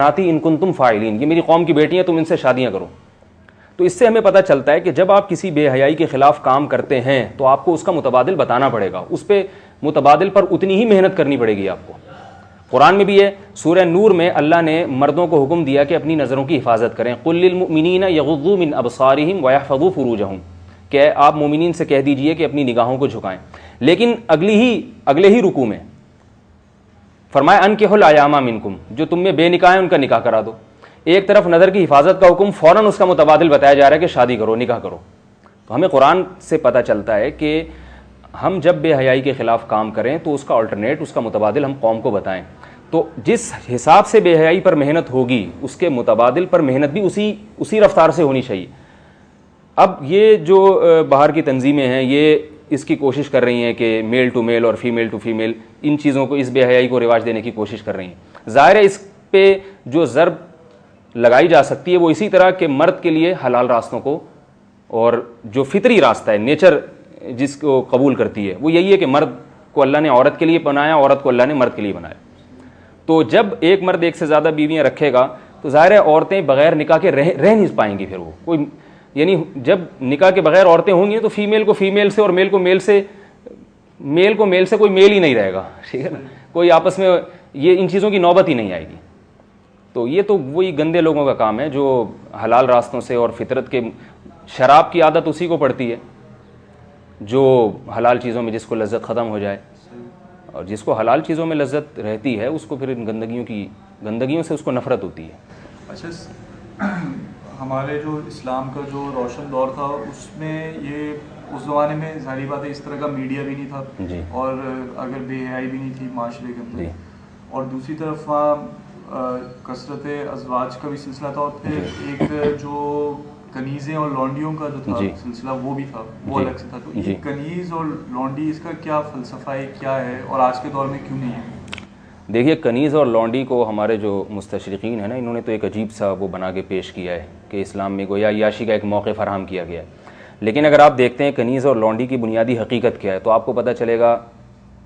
ناتی ان کنتم فاعلین، یہ میری قوم کی بیٹیاں، تم ان سے شادیاں کرو. تو اس سے ہمیں پتہ چلتا ہے کہ جب آپ کسی بے حیائی کے خلاف کام کرتے ہیں تو آپ کو اس کا متبادل بتانا پڑے گا، اس پہ متبادل پر اتنی ہی محنت کرنی پڑے گی آپ کو. قرآن میں بھی ہے، سورہ نور میں اللہ نے مردوں کو حکم دیا کہ اپنی نظروں کی حفاظت کریں. قل للمؤمنین یغضوا من ابصارہم ویحفظوا فروجہم، کہ آپ مومنین سے کہہ دیجئے کہ اپنی نگاہوں کو جھکائیں. لیکن اگلے ہی رکوع میں فرمایا انکحوا الایام منکم، جو تم میں بے نکاح ہیں ان کا نکاح کرا دو. ایک طرف نظر کی حفاظت کا حکم، فوراً اس کا متبادل بتایا جا رہا ہے کہ شادی کرو، نکاح کرو. تو ہمیں قرآن سے پتہ چلتا ہے کہ ہم جب بے حیائی کے خلاف کام کریں تو اس کا آلٹرنیٹ، اس کا متبادل ہم قوم کو بتائیں. تو جس حساب سے بے حیائی پر محنت ہوگی اس کے متبادل پر محنت بھی اسی رفتار سے ہونی چاہیے. اب یہ جو باہر کی تنظیمیں ہیں یہ اس کی کوشش کر رہی ہیں کہ میل ٹو میل اور فیمیل ٹو فیمیل ان چیزوں کو، اس بے حیائی کو رواج دینے کی کوشش کر رہی ہیں. ظاہر ہے اس پہ جو ضرب لگائی جا سکتی ہے وہ اسی طرح کہ مرد کے لیے حلال راستوں کو، اور جو فطری راستہ ہے، نیچر جس کو قبول کرتی ہے، وہ یہی ہے کہ مرد کو اللہ نے عورت کے لیے بنایا، عورت کو اللہ نے مرد کے لیے بنایا. تو جب ایک مرد ایک سے زیادہ بیویاں رکھے گا تو ظاہر ہے عورتیں بغیر نکاح کے رہ نہیں پائیں گی. پھر وہ کوئی، یعنی جب نکاح کے بغیر عورتیں ہوں گی تو فیمیل کو فیمیل سے اور میل کو میل سے کوئی میل ہی نہیں رہے گا. ٹھیک ہے نا، کوئی آپس میں یہ ان چیزوں کی نوبت ہی نہیں آئے گی. تو یہ تو وہی گندے لوگوں کا کام ہے جو حلال راستوں سے اور فطرت کے، شراب کی عادت اسی کو پڑتی ہے جو حلال چیزوں میں جس کو لذت ختم ہو جائے، اور جس کو حلال چیزوں میں لذت رہتی ہے اس کو پھر ان گندگیوں سے اس کو نفرت ہوتی ہے. اچھا، ہمارے جو اسلام کا جو روشن دور تھا اس میں یہ اس زمانے میں ظاہری بات ہے اس طرح کا میڈیا بھی نہیں تھا جی، اور اگر بے حیائی بھی نہیں تھی معاشرے کے اندر، جی، اور دوسری طرف وہاں کثرت ازواج کا بھی سلسلہ تھا، اور پھر ایک جو کنیزیں اور لونڈیوں کا جو تھا سلسلہ وہ بھی تھا، وہ الگ سے تھا. تو یہ کنیز اور لونڈی اس کا کیا فلسفہ ہے، کیا ہے، اور آج کے دور میں کیوں نہیں ہے؟ دیکھیے کنیز اور لونڈی کو ہمارے جو مستشرقین ہیں نا، انہوں نے تو ایک عجیب سا وہ بنا کے پیش کیا ہے کہ اسلام میں گویا عیاشی کا ایک موقع فراہم کیا گیا ہے. لیکن اگر آپ دیکھتے ہیں کنیز اور لونڈی کی بنیادی حقیقت کیا ہے تو آپ کو پتہ چلے گا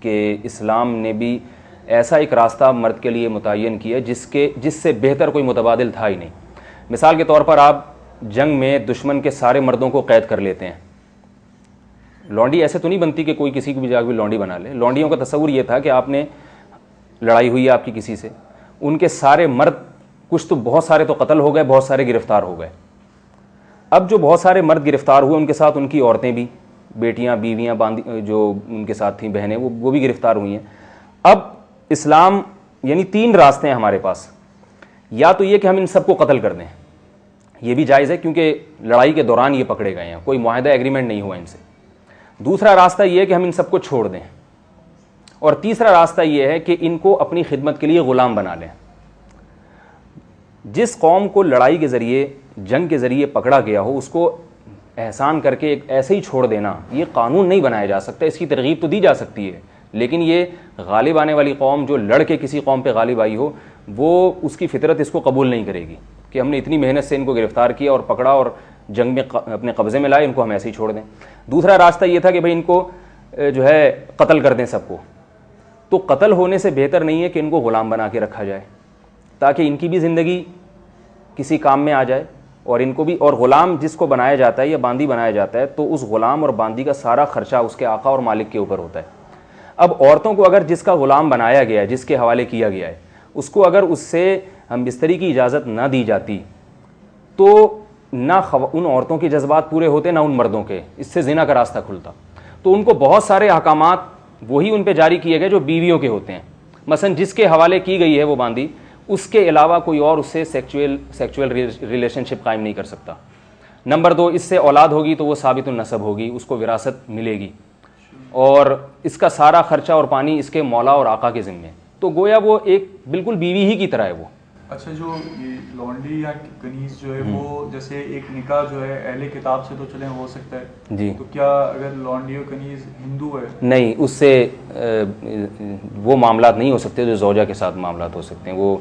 کہ اسلام نے بھی ایسا ایک راستہ مرد کے لیے متعین کیا ہے جس سے بہتر کوئی متبادل تھا ہی نہیں. مثال کے طور پر آپ جنگ میں دشمن کے سارے مردوں کو قید کر لیتے ہیں. لونڈی ایسے تو نہیں بنتی کہ کوئی کسی کو بھی جا کے لونڈی بنا لے. لونڈیوں کا تصور یہ تھا کہ آپ نے لڑائی ہوئی ہے آپ کی کسی سے، ان کے سارے مرد، کچھ تو بہت سارے تو قتل ہو گئے، بہت سارے گرفتار ہو گئے. اب جو بہت سارے مرد گرفتار ہوئے ان کے ساتھ ان کی عورتیں بھی، بیٹیاں، بیویاں، جو ان کے ساتھ تھیں بہنیں، وہ بھی گرفتار ہوئی ہیں. اب اسلام، یعنی 3 راستے ہیں ہمارے پاس. یا تو یہ کہ ہم ان سب کو قتل کر دیں، یہ بھی جائز ہے کیونکہ لڑائی کے دوران یہ پکڑے گئے ہیں، کوئی معاہدہ ایگریمنٹ نہیں ہوا ان سے. دوسرا راستہ یہ ہے کہ ہم ان سب کو چھوڑ دیں. اور تیسرا راستہ یہ ہے کہ ان کو اپنی خدمت کے لیے غلام بنا لیں. جس قوم کو لڑائی کے ذریعے، جنگ کے ذریعے پکڑا گیا ہو اس کو احسان کر کے ایسے ہی چھوڑ دینا یہ قانون نہیں بنایا جا سکتا. اس کی ترغیب تو دی جا سکتی ہے لیکن یہ غالب آنے والی قوم جو لڑ کے کسی قوم پہ غالب آئی ہو وہ اس کی فطرت اس کو قبول نہیں کرے گی کہ ہم نے اتنی محنت سے ان کو گرفتار کیا اور پکڑا اور جنگ میں اپنے قبضے میں لائے، ان کو ہم ایسے ہی چھوڑ دیں. دوسرا راستہ یہ تھا کہ بھئی ان کو جو ہے قتل کر دیں سب کو. تو قتل ہونے سے بہتر نہیں ہے کہ ان کو غلام بنا کے رکھا جائے تاکہ ان کی بھی زندگی کسی کام میں آ جائے اور ان کو بھی. اور غلام جس کو بنایا جاتا ہے یا باندی بنایا جاتا ہے تو اس غلام اور باندی کا سارا خرچہ اس کے آقا اور مالک کے اوپر ہوتا ہے. اب عورتوں کو اگر جس کا غلام بنایا گیا ہے، جس کے حوالے کیا گیا ہے، اس کو اگر اس سے ہم بستری کی اجازت نہ دی جاتی تو نہ ان عورتوں کے جذبات پورے ہوتے نہ ان مردوں کے، اس سے زنا کا راستہ کھلتا. تو ان کو بہت سارے احکامات وہی ان پہ جاری کیے گئے جو بیویوں کے ہوتے ہیں. مثلا جس کے حوالے کی گئی ہے وہ باندی، اس کے علاوہ کوئی اور اس سے سیکچوئل ریلیشن شپ قائم نہیں کر سکتا. نمبر 2، اس سے اولاد ہوگی تو وہ ثابت النسب ہوگی، اس کو وراثت ملے گی، اور اس کا سارا خرچہ اور پانی اس کے مولا اور آقا کے ذمے. تو گویا وہ ایک بالکل بیوی ہی کی طرح ہے وہ. اچھا، جو یہ لونڈی یا کنیز جو ہے وہ جیسے ایک نکاح جو ہے اہل کتاب سے تو چلیں ہو سکتا ہے جی، تو کیا اگر لونڈی اور کنیز ہندو ہے؟ نہیں، اس سے وہ معاملات نہیں ہو سکتے جو زوجہ کے ساتھ معاملات ہو سکتے ہیں، وہ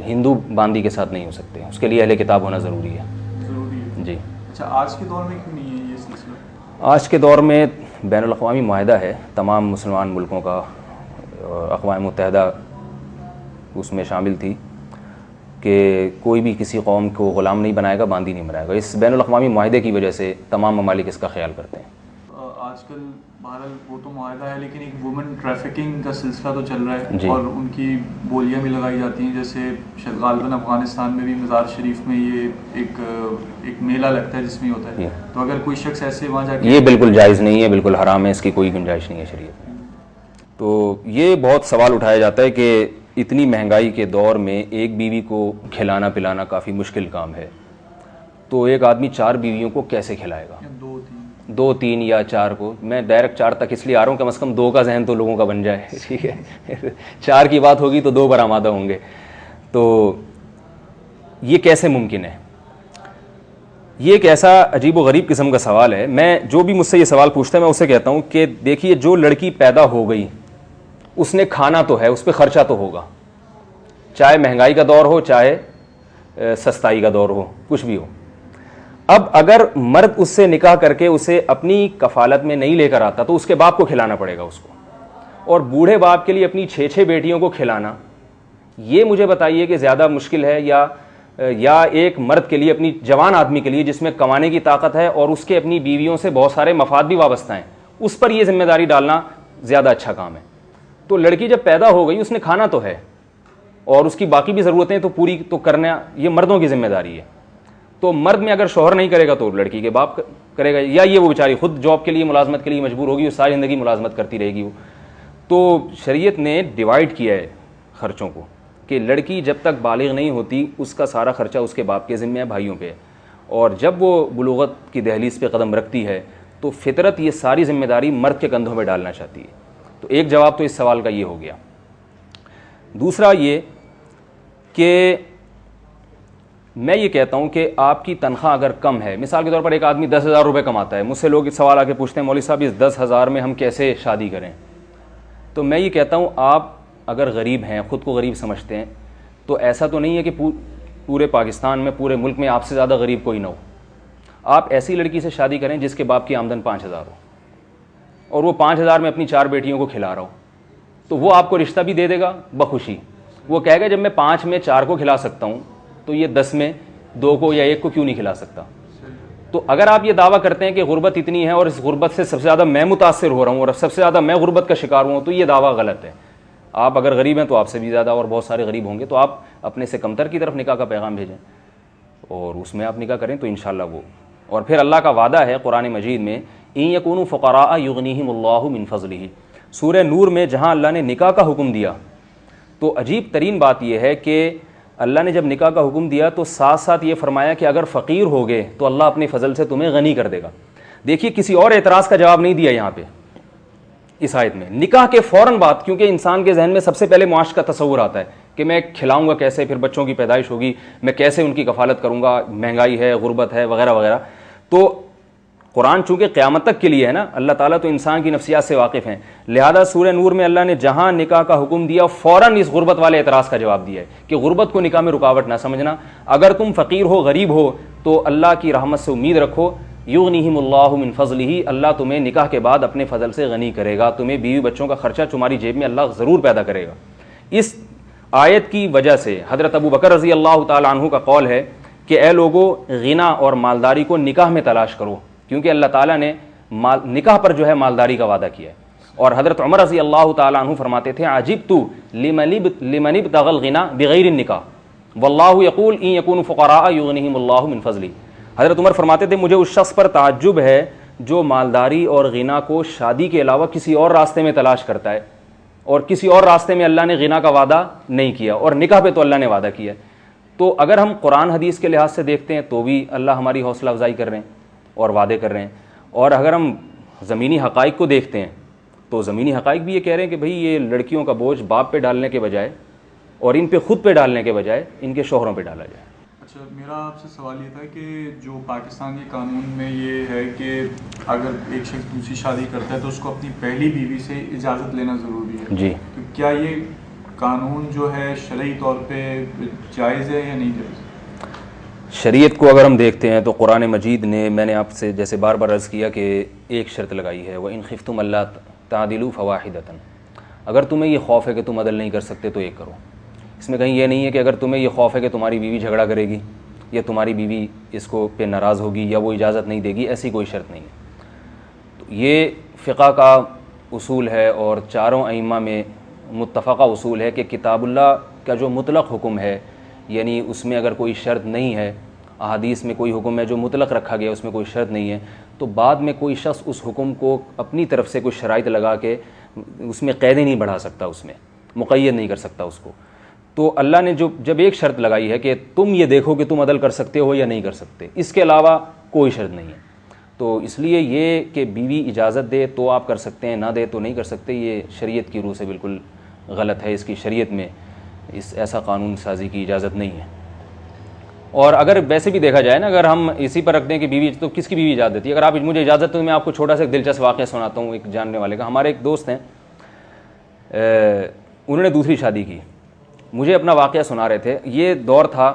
ہندو باندی کے ساتھ نہیں ہو سکتے. اس کے لیے اہل کتاب ہونا ضروری ہے. جی. اچھا، آج کے دور میں کیوں نہیں ہے یہ سلسلہ؟ آج کے دور میں بین الاقوامی معاہدہ ہے تمام مسلمان ملکوں کا، اقوام متحدہ اس میں شامل تھی، کہ کوئی بھی کسی قوم کو غلام نہیں بنائے گا، باندی نہیں بنائے گا. اس بین الاقوامی معاہدے کی وجہ سے تمام ممالک اس کا خیال کرتے ہیں. آج کل بہرحال وہ تو معاہدہ ہے، لیکن ایک وومن ٹریفکنگ کا سلسلہ تو چل رہا ہے جی. اور ان کی بولیاں بھی لگائی جاتی ہیں. جیسے غالباً افغانستان میں بھی مزار شریف میں یہ ایک میلہ لگتا ہے جس میں ہوتا ہے. تو اگر کوئی شخص ایسے وہاں جا کے، یہ بالکل جائز نہیں ہے، بالکل حرام ہے، اس کی کوئی گنجائش نہیں ہے شریعت میں. تو یہ بہت سوال اٹھایا جاتا ہے کہ اتنی مہنگائی کے دور میں ایک بیوی کو کھلانا پلانا کافی مشکل کام ہے، تو ایک آدمی 4 بیویوں کو کیسے کھلائے گا؟ 2 3 یا 4 کو. میں ڈائریکٹ 4 تک اس لیے آ رہا ہوں کم از کم 2 کا ذہن تو لوگوں کا بن جائے. ٹھیک ہے 4 کی بات ہوگی تو 2 برآمدہ ہوں گے. تو یہ کیسے ممکن ہے؟ یہ ایک ایسا عجیب و غریب قسم کا سوال ہے. میں جو بھی مجھ سے یہ سوال پوچھتا ہے میں اسے کہتا ہوں کہ دیکھیے، جو لڑکی پیدا ہو گئی اس نے کھانا تو ہے، اس پہ خرچہ تو ہوگا، چاہے مہنگائی کا دور ہو چاہے سستائی کا دور ہو، کچھ بھی ہو. اب اگر مرد اس سے نکاح کر کے اسے اپنی کفالت میں نہیں لے کر آتا تو اس کے باپ کو کھلانا پڑے گا اس کو. اور بوڑھے باپ کے لیے اپنی 6 بیٹیوں کو کھلانا، یہ مجھے بتائیے کہ زیادہ مشکل ہے یا ایک مرد کے لیے، اپنی جوان آدمی کے لیے جس میں کمانے کی طاقت ہے اور اس کے اپنی بیویوں سے بہت سارے مفاد بھی وابستہ ہیں، اس پر یہ ذمہ داری ڈالنا زیادہ اچھا کام ہے. تو لڑکی جب پیدا ہو گئی اس نے کھانا تو ہے اور اس کی باقی بھی ضرورتیں تو پوری تو کرنا یہ مردوں کی ذمہ داری ہے. تو مرد میں اگر شوہر نہیں کرے گا تو لڑکی کے باپ کرے گا، یا یہ وہ بیچاری خود جاب کے لیے ملازمت کے لیے مجبور ہوگی، وہ ساری زندگی ملازمت کرتی رہے گی. وہ تو شریعت نے ڈیوائڈ کیا ہے خرچوں کو کہ لڑکی جب تک بالغ نہیں ہوتی اس کا سارا خرچہ اس کے باپ کے ذمہ ہے، بھائیوں پہ. اور جب وہ بلوغت کی دہلیز پہ قدم رکھتی ہے تو فطرت یہ ساری ذمہ داری مرد کے کندھوں پہ ڈالنا چاہتی ہے. تو ایک جواب تو اس سوال کا یہ ہو گیا. دوسرا یہ کہ میں یہ کہتا ہوں کہ آپ کی تنخواہ اگر کم ہے، مثال کے طور پر ایک آدمی 10,000 روپے کماتا ہے، مجھ سے لوگ سوال آ کے پوچھتے ہیں مولوی صاحب اس 10,000 میں ہم کیسے شادی کریں؟ تو میں یہ کہتا ہوں آپ اگر غریب ہیں، خود کو غریب سمجھتے ہیں، تو ایسا تو نہیں ہے کہ پورے پاکستان میں، پورے ملک میں آپ سے زیادہ غریب کوئی نہ ہو. آپ ایسی لڑکی سے شادی کریں جس کے باپ کی آمدن 5,000 ہو اور وہ 5,000 میں اپنی 4 بیٹیوں کو کھلا رہا ہو، تو وہ آپ کو رشتہ بھی دے دے گا بخوشی. وہ کہے گا جب میں 5 میں 4 کو کھلا سکتا ہوں تو یہ 10 میں 2 کو یا 1 کو کیوں نہیں کھلا سکتا؟ تو اگر آپ یہ دعویٰ کرتے ہیں کہ غربت اتنی ہے اور اس غربت سے سب سے زیادہ میں متاثر ہو رہا ہوں اور سب سے زیادہ میں غربت کا شکار ہوں، تو یہ دعویٰ غلط ہے. آپ اگر غریب ہیں تو آپ سے بھی زیادہ اور بہت سارے غریب ہوں گے، تو آپ اپنے سے کمتر کی طرف نکاح کا پیغام بھیجیں اور اس میں آپ نکاح کریں تو انشاءاللہ وہ. اور پھر اللہ کا وعدہ ہے قرآن مجید میں، ان یکونوا فقراء یغنیہم اللہ من فضلہ. سورہ نور میں جہاں اللہ نے نکاح کا حکم دیا تو عجیب ترین بات یہ ہے کہ اللہ نے جب نکاح کا حکم دیا تو ساتھ ساتھ یہ فرمایا کہ اگر فقیر ہوگے تو اللہ اپنے فضل سے تمہیں غنی کر دے گا. دیکھیے کسی اور اعتراض کا جواب نہیں دیا یہاں پہ اس آیت میں. نکاح کے فوراً بعد، کیونکہ انسان کے ذہن میں سب سے پہلے معاش کا تصور آتا ہے کہ میں کھلاؤں گا کیسے، پھر بچوں کی پیدائش ہوگی، میں کیسے ان کی کفالت کروں گا، مہنگائی ہے، غربت ہے، وغیرہ وغیرہ. تو قرآن چونکہ قیامت تک کے لیے ہے نا، اللہ تعالیٰ تو انسان کی نفسیات سے واقف ہیں، لہذا سورہ نور میں اللہ نے جہاں نکاح کا حکم دیا فوراً اس غربت والے اعتراض کا جواب دیا ہے کہ غربت کو نکاح میں رکاوٹ نہ سمجھنا. اگر تم فقیر ہو، غریب ہو، تو اللہ کی رحمت سے امید رکھو، یغنیہم اللہ من فضلہ، اللہ تمہیں نکاح کے بعد اپنے فضل سے غنی کرے گا، تمہیں بیوی بچوں کا خرچہ تمہاری جیب میں اللہ ضرور پیدا کرے گا. اس آیت کی وجہ سے حضرت ابو بکر رضی اللہ تعالی عنہ کا قول ہے کہ اے لوگو، غنا اور مالداری کو نکاح میں تلاش کرو، کیونکہ اللہ تعالیٰ نے نکاح پر جو ہے مالداری کا وعدہ کیا ہے. اور حضرت عمر رضی اللہ تعالی عنہ فرماتے تھے، عجبت لمن ابتغى الغنى بغیر النکاح واللہ یقول ان یکونوا فقراء یغنیہم اللہ من فضلہ. حضرت عمر فرماتے تھے مجھے اس شخص پر تعجب ہے جو مالداری اور غنا کو شادی کے علاوہ کسی اور راستے میں تلاش کرتا ہے، اور کسی اور راستے میں اللہ نے غنا کا وعدہ نہیں کیا اور نکاح پہ تو اللہ نے وعدہ کیا ہے. تو اگر ہم قرآن حدیث کے لحاظ سے دیکھتے ہیں تو بھی اللہ ہماری حوصلہ افزائی کر رہے ہیں اور وعدے کر رہے ہیں، اور اگر ہم زمینی حقائق کو دیکھتے ہیں تو زمینی حقائق بھی یہ کہہ رہے ہیں کہ بھئی یہ لڑکیوں کا بوجھ باپ پہ ڈالنے کے بجائے اور ان پہ خود پہ ڈالنے کے بجائے ان کے شوہروں پہ ڈالا جائے. اچھا، میرا آپ سے سوال یہ تھا کہ جو پاکستان کے قانون میں یہ ہے کہ اگر ایک شخص دوسری شادی کرتا ہے تو اس کو اپنی پہلی بیوی سے اجازت لینا ضروری ہے. جی، تو کیا یہ قانون جو ہے شرعی طور پہ جائز ہے یا نہیں جائز؟ شریعت کو اگر ہم دیکھتے ہیں تو قرآن مجید نے، میں نے آپ سے جیسے بار بار عرض کیا کہ ایک شرط لگائی ہے، وَإِنْ خِفْتُمْ أَلَّا تَعْدِلُوا فَوَاحِدَةً. اگر تمہیں یہ خوف ہے کہ تم عدل نہیں کر سکتے تو ایک کرو. اس میں کہیں یہ نہیں ہے کہ اگر تمہیں یہ خوف ہے کہ تمہاری بیوی جھگڑا کرے گی یا تمہاری بیوی اس کو پہ ناراض ہوگی یا وہ اجازت نہیں دے گی، ایسی کوئی شرط نہیں ہے۔ تو یہ فقہ کا اصول ہے اور چاروں ائمہ میں متفقہ اصول ہے کہ کتاب اللہ کا جو مطلق حکم ہے، یعنی اس میں اگر کوئی شرط نہیں ہے، احادیث میں کوئی حکم ہے جو مطلق رکھا گیا اس میں کوئی شرط نہیں ہے، تو بعد میں کوئی شخص اس حکم کو اپنی طرف سے کوئی شرائط لگا کے اس میں قیدیں نہیں بڑھا سکتا، اس میں مقید نہیں کر سکتا اس کو۔ تو اللہ نے جب ایک شرط لگائی ہے کہ تم یہ دیکھو کہ تم عدل کر سکتے ہو یا نہیں کر سکتے، اس کے علاوہ کوئی شرط نہیں ہے۔ تو اس لیے یہ کہ بیوی اجازت دے تو آپ کر سکتے ہیں، نہ دے تو نہیں کر سکتے، یہ شریعت کی روح سے بالکل غلط ہے۔ اس کی شریعت میں ایسا قانون سازی کی اجازت نہیں ہے۔ اور اگر ویسے بھی دیکھا جائے نا، اگر ہم اسی پر رکھ دیں کہ بیوی، تو کس کی بیوی اجازت دیتی ہے؟ اگر آپ مجھے اجازت تو میں آپ کو چھوٹا سا ایک دلچسپ واقعہ سناتا ہوں ایک جاننے والے کا۔ ہمارے ایک دوست ہیں، انہوں نے دوسری شادی کی، مجھے اپنا واقعہ سنا رہے تھے۔ یہ دور تھا،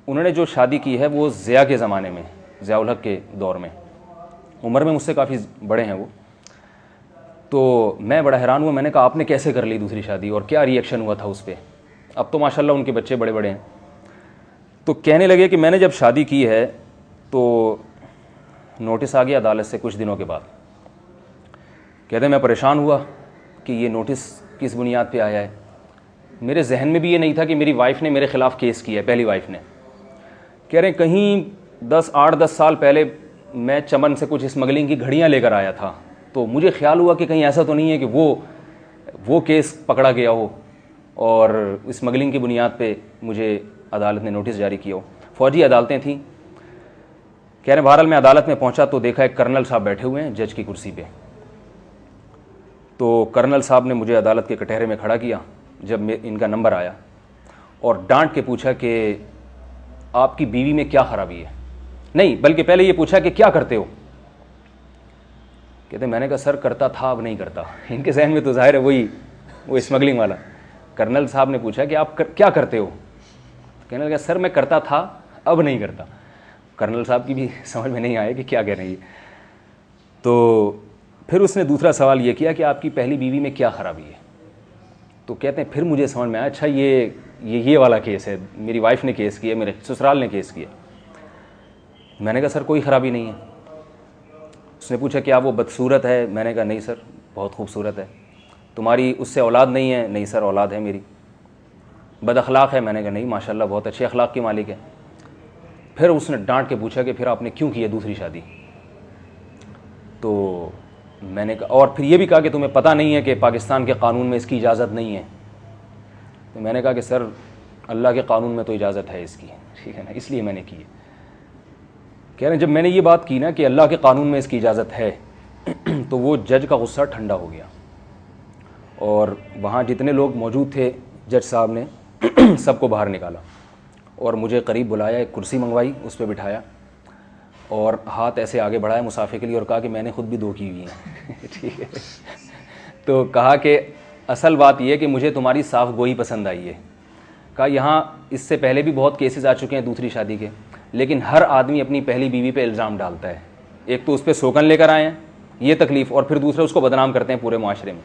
انہوں نے جو شادی کی ہے وہ ضیاء کے زمانے میں، ضیاء الحق کے دور میں، عمر میں مجھ سے کافی بڑے ہیں وہ۔ تو میں بڑا حیران ہوا، میں نے کہا آپ نے کیسے کر لی دوسری شادی اور کیا ری ایکشن ہوا تھا اس پہ؟ اب تو ماشاءاللہ ان کے بچے بڑے بڑے ہیں۔ تو کہنے لگے کہ میں نے جب شادی کی ہے تو نوٹس آ گیا عدالت سے کچھ دنوں کے بعد۔ کہتے ہیں میں پریشان ہوا کہ یہ نوٹس کس بنیاد پہ آیا ہے۔ میرے ذہن میں بھی یہ نہیں تھا کہ میری وائف نے میرے خلاف کیس کیا ہے، پہلی وائف نے۔ کہہ رہے ہیں کہیں 8-10 سال پہلے میں چمن سے کچھ اسمگلنگ کی گھڑیاں لے کر آیا تھا، تو مجھے خیال ہوا کہ کہیں ایسا تو نہیں ہے کہ وہ کیس پکڑا گیا ہو اور اسمگلنگ کی بنیاد پہ مجھے عدالت نے نوٹس جاری کیا ہو۔ فوجی عدالتیں تھیں۔ کہہ رہے ہیں بہرحال میں عدالت میں پہنچا تو دیکھا ایک کرنل صاحب بیٹھے ہوئے ہیں جج کی کرسی پہ۔ تو کرنل صاحب نے مجھے عدالت کے کٹہرے میں کھڑا کیا جب ان کا نمبر آیا، اور ڈانٹ کے پوچھا کہ آپ کی بیوی میں کیا خرابی ہے؟ نہیں، بلکہ پہلے یہ پوچھا کہ کیا کرتے ہو؟ کہتے میں نے کہا سر کرتا تھا اب نہیں کرتا۔ ان کے ذہن میں تو ظاہر ہے وہ اسمگلنگ والا۔ کرنل صاحب نے پوچھا کہ آپ کیا کرتے ہو؟ کہنے لگا سر میں کرتا تھا اب نہیں کرتا۔ کرنل صاحب کی بھی سمجھ میں نہیں آیا کہ کیا کہہ رہے ہیں۔ تو پھر اس نے دوسرا سوال یہ کیا کہ آپ کی پہلی بیوی میں کیا خرابی ہے؟ تو کہتے ہیں پھر مجھے سمجھ میں آیا اچھا یہ والا کیس ہے، میری وائف نے کیس کیا، میرے سسرال نے کیس کیا۔ میں نے کہا سر کوئی خرابی نہیں ہے۔ اس نے پوچھا کیا وہ بدصورت ہے؟ میں نے کہا نہیں سر بہت خوبصورت ہے۔ تمہاری اس سے اولاد نہیں ہے؟ نہیں سر اولاد ہے میری۔ بد اخلاق ہے؟ میں نے کہا نہیں ماشاءاللہ بہت اچھے اخلاق کی مالک ہے۔ پھر اس نے ڈانٹ کے پوچھا کہ پھر آپ نے کیوں کی ہے دوسری شادی؟ تو میں نے کہا، اور پھر یہ بھی کہا کہ تمہیں پتہ نہیں ہے کہ پاکستان کے قانون میں اس کی اجازت نہیں ہے؟ تو میں نے کہا کہ سر اللہ کے قانون میں تو اجازت ہے اس کی، ٹھیک ہے نا، اس لیے میں نے کی ہے۔ کہہ رہے ہیں جب میں نے یہ بات کی نا کہ اللہ کے قانون میں اس کی اجازت ہے تو وہ جج کا غصہ ٹھنڈا ہو گیا، اور وہاں جتنے لوگ موجود تھے جج صاحب نے سب کو باہر نکالا اور مجھے قریب بلایا، ایک کرسی منگوائی، اس پہ بٹھایا اور ہاتھ ایسے آگے بڑھایا مسافے کے لیے اور کہا کہ میں نے خود بھی 2 کی ہوئی ہیں ٹھیک ہے۔ تو کہا کہ اصل بات یہ ہے کہ مجھے تمہاری صاف گوئی پسند آئی ہے۔ کہا یہاں اس سے پہلے بھی بہت کیسز آ چکے ہیں دوسری شادی کے، لیکن ہر آدمی اپنی پہلی بیوی پہ الزام ڈالتا ہے، ایک تو اس پہ سوگن لے کر آئے ہیں یہ تکلیف، اور پھر دوسرے اس کو بدنام کرتے ہیں پورے معاشرے میں۔